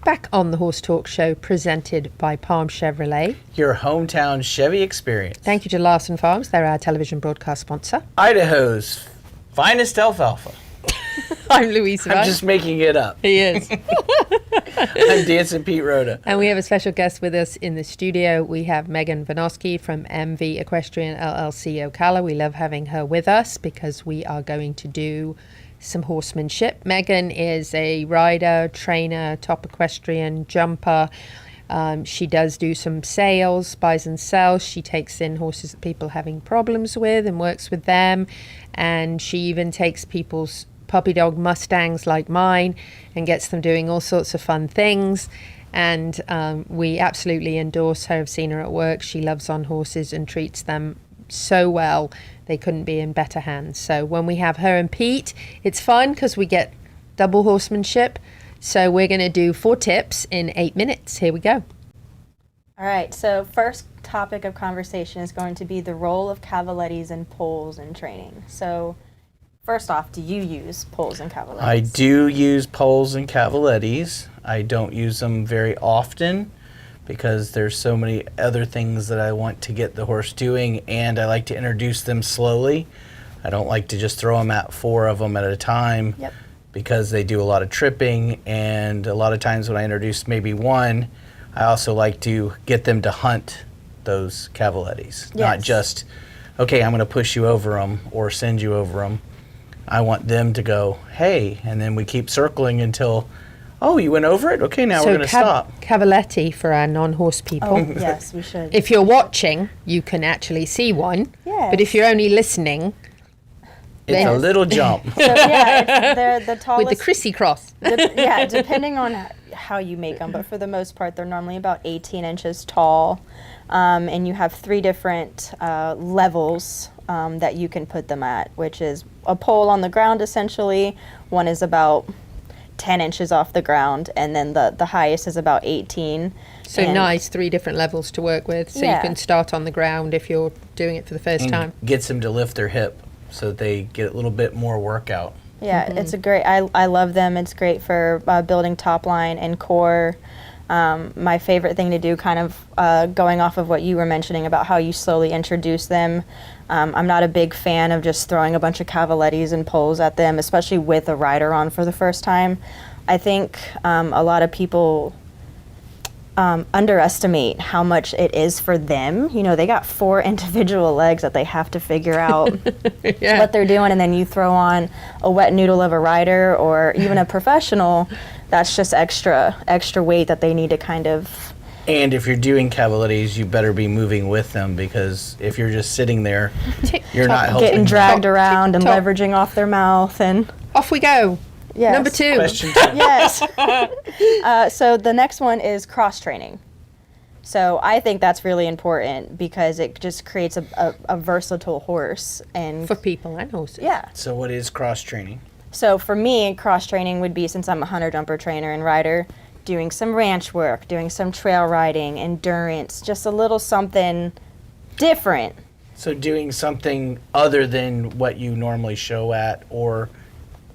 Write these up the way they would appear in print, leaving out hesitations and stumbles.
back on the Horse Talk Show presented by Palm Chevrolet. Your hometown Chevy experience. Thank you to Larson Farms. They're our television broadcast sponsor. Idaho's finest alfalfa. I'm Louise. I'm just making it up. He is. I'm Dancin Pete Rodda. And we have a special guest with us in the studio. We have Megan Vanosky from MV Equestrian LLC Ocala. We love having her with us because we are going to do some horsemanship. Megan is a rider, trainer, top equestrian, jumper. She does do some sales, buys and sells. She takes in horses that people are having problems with and works with them. And she even takes people's puppy dog Mustangs like mine and gets them doing all sorts of fun things. And we absolutely endorse her. I've seen her at work. She loves on horses and treats them so well. They couldn't be in better hands. So when we have her and Pete, it's fun because we get double horsemanship. So we're going to do 4 tips in 8 minutes. Here we go. All right, so first topic of conversation is going to be the role of Cavalettis and poles in training. So first off, do you use poles and Cavalettis? I do use poles and Cavalettis. I don't use them very often because there's so many other things that I want to get the horse doing, and I like to introduce them slowly. I don't like to just throw them at 4 of them at a time. Yep. Because they do a lot of tripping, and a lot of times when I introduce maybe one, I also like to get them to hunt those Cavalettis. Yes. Not just, okay, I'm going to push you over them or send you over them. I want them to go, hey, and then we keep circling until, oh, you went over it? Okay, now we're going to stop. Cavaletti for our non-horse people. Oh, yes, we should. If you're watching, you can actually see one. Yes. But if you're only listening, It's a little jump. So yeah, they're the tallest. with the Chrissy cross. Yeah, depending on how you make them, but for the most part, they're normally about 18 inches tall, and you have 3 different levels that you can put them at, which is a pole on the ground essentially. One is about 10 inches off the ground, and then the highest is about 18. So nice, 3 different levels to work with. So Yeah. you can start on the ground if you're doing it for the first time. Gets them to lift their hip so that they get a little bit more workout. Yeah, it's a great, I love them. It's great for building top line and core. My favorite thing to do, kind of going off of what you were mentioning about how you slowly introduce them. I'm not a big fan of just throwing a bunch of Cavalettis and poles at them, especially with a rider on for the first time. I think a lot of people underestimate how much it is for them. You know, they got 4 individual legs that they have to figure out Yeah. what they're doing, and then you throw on a wet noodle of a rider or even a professional. That's just extra weight that they need to kind of. And if you're doing Cavalettis, you better be moving with them, because if you're just sitting there, you're not helping Getting them. dragged around and Tick-tock. leveraging off their mouth and. Off we go. Yes. Number 2. Question time. Yes. So the next one is cross training. So I think that's really important because it just creates a versatile horse. And For people and horses. yeah. So what is cross training? So for me, cross training would be, since I'm a hunter jumper trainer and rider, doing some ranch work, doing some trail riding, endurance, just a little something different. So doing something other than what you normally show at or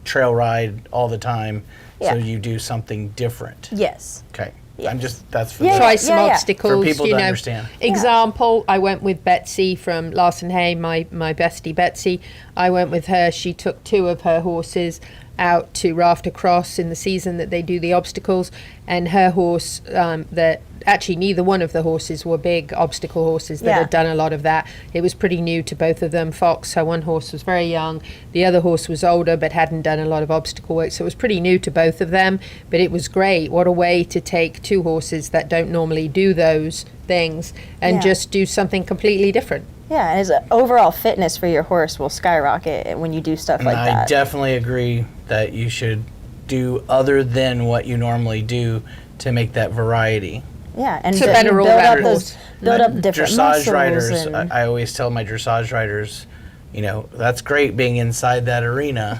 trail ride all the time. Yeah. So you do something different. Yes. Okay. Yeah. That's for Yeah, the Try some yeah. obstacles. For people you to know. understand. Example, I went with Betsy from Larson Hay, my bestie Betsy. I went with her. She took 2 of her horses out to raft across in the season that they do the obstacles, and her horse, that actually neither one of the horses were big obstacle horses that Yeah. had done a lot of that. It was pretty new to both of them. Fox, her one horse was very young, the other horse was older but hadn't done a lot of obstacle work, so it was pretty new to both of them, but it was great. What a way to take 2 horses that don't normally do those things and Yeah. just do something completely different. Yeah, and his overall fitness for your horse will skyrocket when you do stuff And like I that. definitely agree that you should do other than what you normally do to make that variety. Yeah, and It's a to better build all-rounder up horse. build up different Dressage muscles riders, and I always tell my dressage riders, you know, that's great being inside that arena,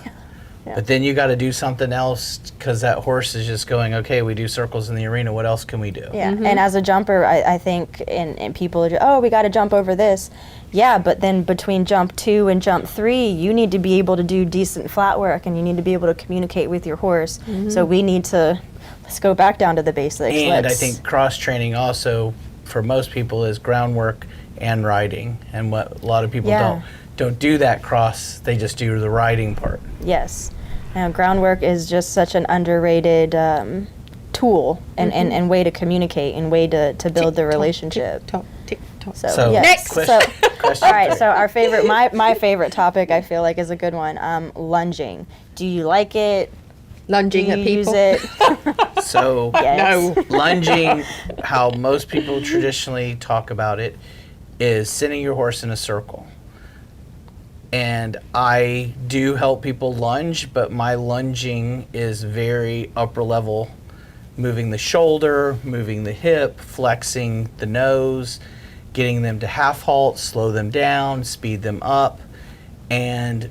Yeah. but then you got to do something else, because that horse is just going, okay, we do circles in the arena, what else can we do? yeah. And as a jumper, I think and people are just, oh, we got to jump over this. Yeah, but then between jump 2 and jump 3, you need to be able to do decent flat work, and you need to be able to communicate with your horse. So we need to Let's go back down to the basics. And I think cross training also for most people is groundwork and riding. And what a lot of people don't do that cross, they just do the riding part. Yes. Groundwork is just such an underrated tool and way to communicate and way to build the relationship. Tick-tock. So yes. Question All right. So our favorite, my favorite topic, I feel like, is a good one. Lunging. Do you like it? Lunging at people. Use it? So Yes. No. lunging, how most people traditionally talk about it, is sitting your horse in a circle. And I do help people lunge, but my lunging is very upper level, moving the shoulder, moving the hip, flexing the nose, getting them to half halt, slow them down, speed them up. And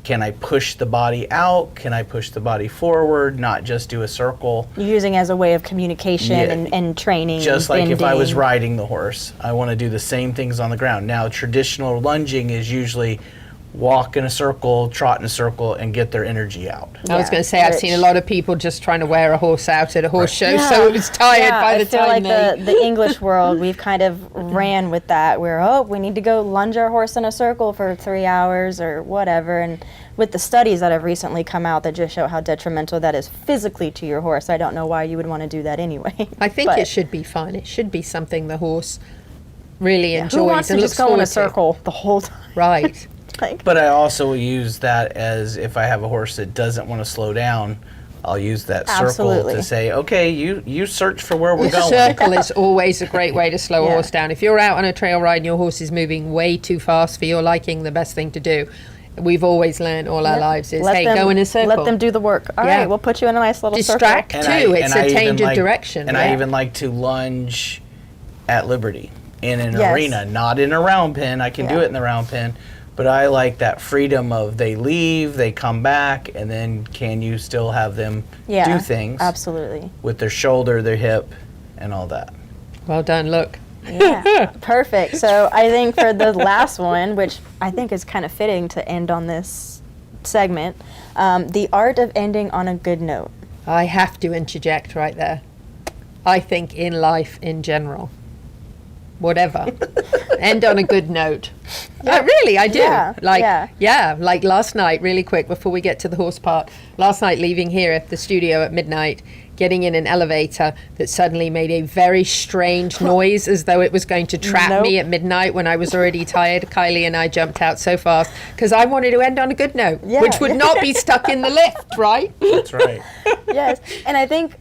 can I push the body out? Can I push the body forward? Not just do a circle. You're using as a way of communication and training. Just like if I was bending. riding the horse, I want to do the same things on the ground. Now, traditional lunging is usually walk in a circle, trot in a circle, and get their energy out. I was going to say, I've seen a lot of people just trying to wear a horse out at a horse show, so it was tired by the time I feel like the English world, we've kind of ran with that, where, we need to go lunge our horse in a circle for 3 hours or whatever, and with the studies that have recently come out that just show how detrimental that is physically to your horse, I don't know why you would want to do that anyway. I think it should be fun. It should be something the horse really enjoys. Who wants to and just looks go in forward a to. circle the whole time? Right. But I also use that as if I have a horse that doesn't want to slow down, I'll use that circle Absolutely. to say, okay, you search for where we're The going. circle is always a great way to slow a Yeah. horse down. If you're out on a trail ride and your horse is moving way too fast for your liking, the best thing to do, we've always learned all our lives, is, go in a circle. Let them do the work. All right, we'll put you in a nice little Distract circle. too. It's a even change of like- direction. And right? I even like to lunge at liberty in an Yes. arena, not in a round pen. I can do it in the round pen, but I like that freedom of they leave, they come back, and then can you still have them do things Absolutely. with their shoulder, their hip, and all that. Well done. Look. Yeah, perfect. So I think for the last one, which I think is kind of fitting to end on this segment, the art of ending on a good note. I have to interject right there. I think in life in general, whatever, end on a good note. Really, I do. Like last night, really quick, before we get to the horse part, last night leaving here at the studio at midnight, getting in an elevator that suddenly made a very strange noise as though it was going to trap me at midnight when I was already tired. Kylie and I jumped out so fast because I wanted to end on a good note, which would not be stuck in the lift, right? That's right. Yes, and I think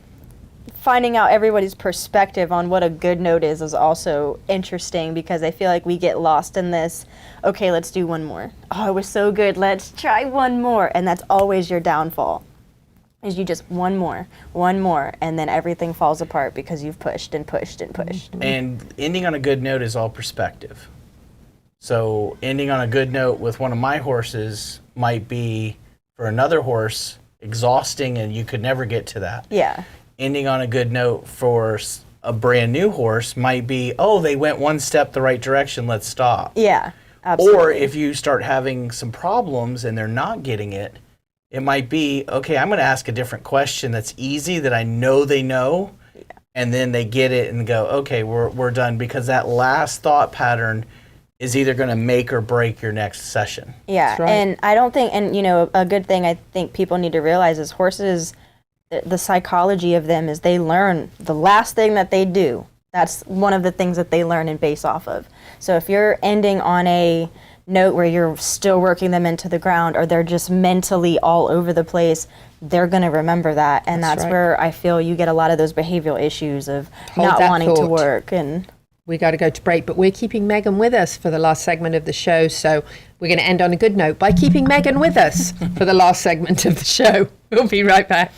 finding out everybody's perspective on what a good note is also interesting, because I feel like we get lost in this, okay, let's do one more. Oh, it was so good, let's try one more. And that's always your downfall, is you just one more, and then everything falls apart because you've pushed and pushed and pushed. And ending on a good note is all perspective. So ending on a good note with one of my horses might be, for another horse, exhausting and you could never get to that. Yeah. Ending on a good note for a brand new horse might be, they went one step the right direction, let's stop. Yeah, absolutely. Or if you start having some problems and they're not getting it, it might be, okay, I'm going to ask a different question that's easy, that I know they know, and then they get it and go, okay, we're done, because that last thought pattern is either going to make or break your next session. Yeah, right. and I don't think, and a good thing I think people need to realize is horses, the psychology of them is they learn the last thing that they do. That's one of the things that they learn and base off of. So if you're ending on a note where you're still working them into the ground, or they're just mentally all over the place, they're going to remember that. And that's right. where I feel you get a lot of those behavioral issues of Hold not that wanting to thought. work. And We got to go to break, but we're keeping Megan with us for the last segment of the show. So we're going to end on a good note by keeping Megan with us for the last segment of the show. We'll be right back.